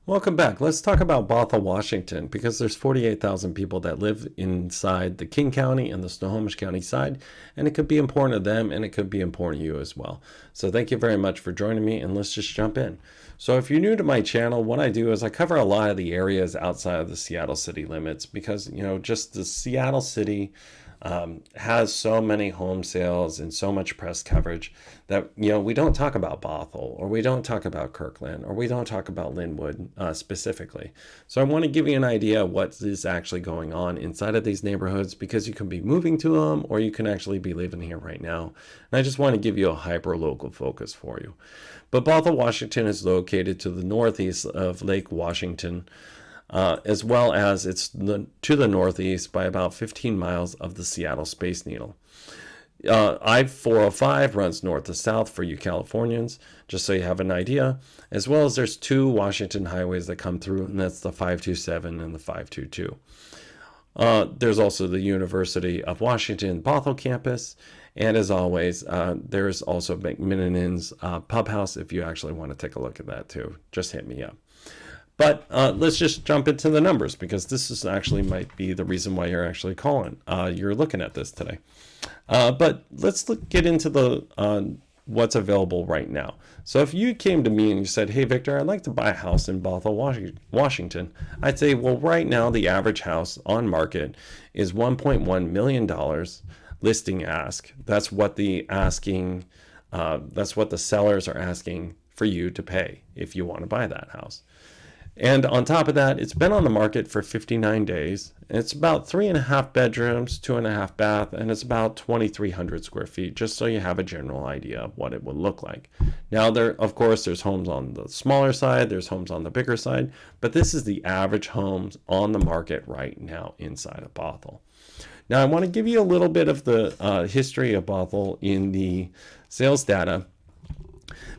Welcome back. Let's talk about Bothell, Washington, because there's 48,000 people that live inside the King County and the Snohomish County side, and it could be important to them and it could be important to you as well. So thank you very much for joining me, and let's just jump in. So if you're new to my channel, what I do is I cover a lot of the areas outside of the Seattle city limits because, just the Seattle city has so many home sales and so much press coverage that we don't talk about Bothell, or we don't talk about Kirkland, or we don't talk about Linwood specifically. So I want to give you an idea of what is actually going on inside of these neighborhoods, because you can be moving to them or you can actually be living here right now. And I just want to give you a hyper local focus for you. But Bothell, Washington is located to the northeast of Lake Washington, as well as it's to the northeast by about 15 miles of the Seattle Space Needle. I-405 runs north to south for you Californians, just so you have an idea, as well as there's two Washington highways that come through, and that's the 527 and the 522. There's also the University of Washington Bothell campus, and as always, there's also McMinnin's Pub House if you actually want to take a look at that too. Just hit me up. But let's just jump into the numbers, because this is actually might be the reason why you're actually you're looking at this today. But let's get into the what's available right now. So if you came to me and you said, hey, Victor, I'd like to buy a house in Bothell, Washington, I'd say, well, right now the average house on market is $1.1 million listing ask. That's what the sellers are asking for you to pay if you want to buy that house. And on top of that, it's been on the market for 59 days. It's about 3.5 bedrooms, 2.5 bath, and it's about 2,300 square feet, just so you have a general idea of what it would look like. Now, of course, there's homes on the smaller side, there's homes on the bigger side, but this is the average homes on the market right now inside of Bothell. Now, I want to give you a little bit of the history of Bothell in the sales data,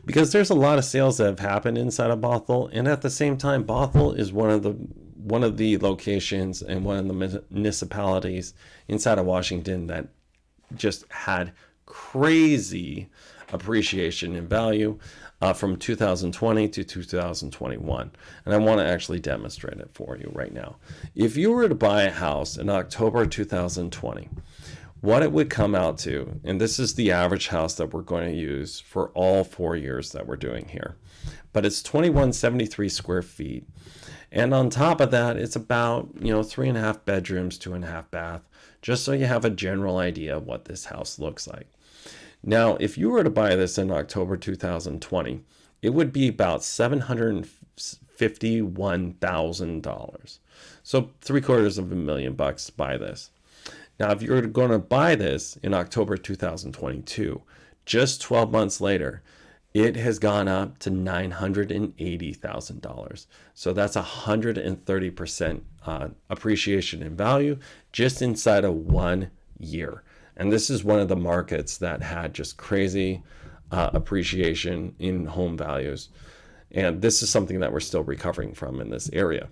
because there's a lot of sales that have happened inside of Bothell, and at the same time, Bothell is one of the locations and one of the municipalities inside of Washington that just had crazy appreciation in value from 2020 to 2021. And I want to actually demonstrate it for you right now. If you were to buy a house in October 2020, what it would come out to, and this is the average house that we're going to use for all 4 years that we're doing here, but it's 2173 square feet. And on top of that, it's about 3.5 bedrooms, 2.5 bath, just so you have a general idea of what this house looks like. Now, if you were to buy this in October 2020, it would be about $751,000. So $750,000 to buy this. Now, if you're going to buy this in October 2022, just 12 months later, it has gone up to $980,000. So that's 130% appreciation in value just inside of 1 year. And this is one of the markets that had just crazy appreciation in home values. And this is something that we're still recovering from in this area.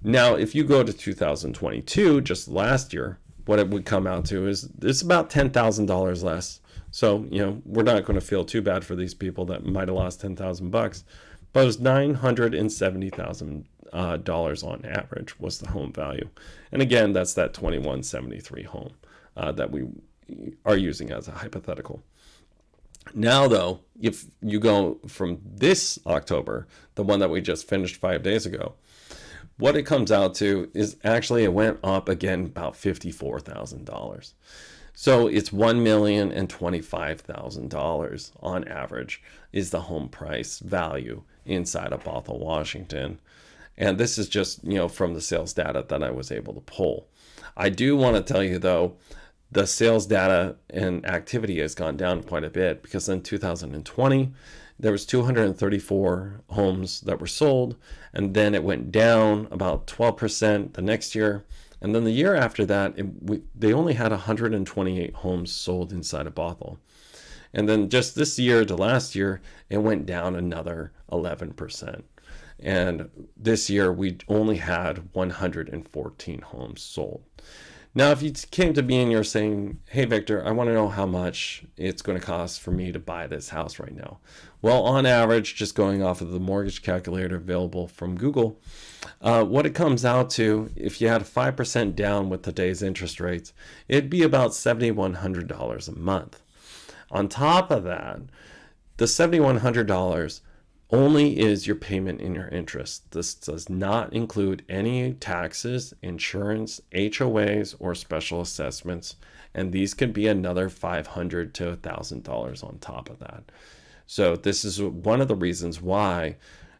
Now, if you go to 2022, just last year, what it would come out to is it's about $10,000 less. So, we're not going to feel too bad for these people that might have lost $10,000, but it was $970,000 on average was the home value. And again, that's that 2173 home that we are using as a hypothetical. Now, though, if you go from this October, the one that we just finished 5 days ago, what it comes out to is actually it went up again about $54,000. So it's $1,025,000 on average is the home price value inside of Bothell, Washington. And this is just, from the sales data that I was able to pull. I do want to tell you, though, the sales data and activity has gone down quite a bit, because in 2020, there was 234 homes that were sold, and then it went down about 12% the next year. And then the year after that, they only had 128 homes sold inside of Bothell. And then just this year to last year, it went down another 11%. And this year, we only had 114 homes sold. Now, if you came to me and you're saying, hey, Victor, I want to know how much it's going to cost for me to buy this house right now. Well, on average, just going off of the mortgage calculator available from Google, what it comes out to, if you had a 5% down with today's interest rates, it'd be about $7,100 a month. On top of that, the $7,100 only is your payment in your interest. This does not include any taxes, insurance, HOAs, or special assessments, and these could be another $500 to $1,000 on top of that. So this is one of the reasons why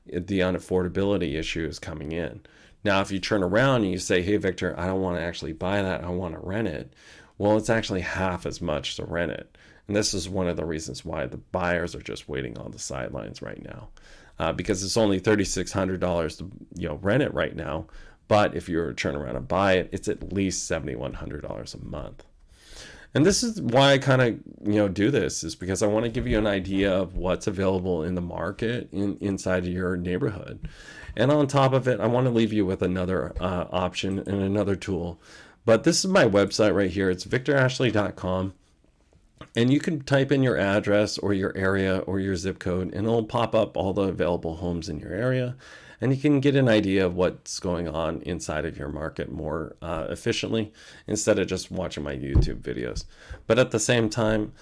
the unaffordability issue is coming in. Now, if you turn around and you say, hey, Victor, I don't want to actually buy that, I want to rent it. Well, it's actually half as much to rent it. And this is one of the reasons why the buyers are just waiting on the sidelines right now, because it's only $3,600 to rent it right now. But if you were to turn around and buy it, it's at least $7,100 a month. And this is why I kind of do this, is because I want to give you an idea of what's available in the market inside of your neighborhood. And on top of it, I want to leave you with another option and another tool. But this is my website right here. It's victorashley.com. And you can type in your address or your area or your zip code, and it'll pop up all the available homes in your area. And you can get an idea of what's going on inside of your market more efficiently, instead of just watching my YouTube videos. But at the same time,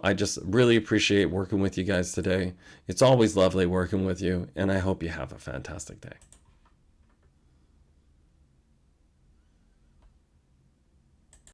I just really appreciate working with you guys today. It's always lovely working with you, and I hope you have a fantastic day.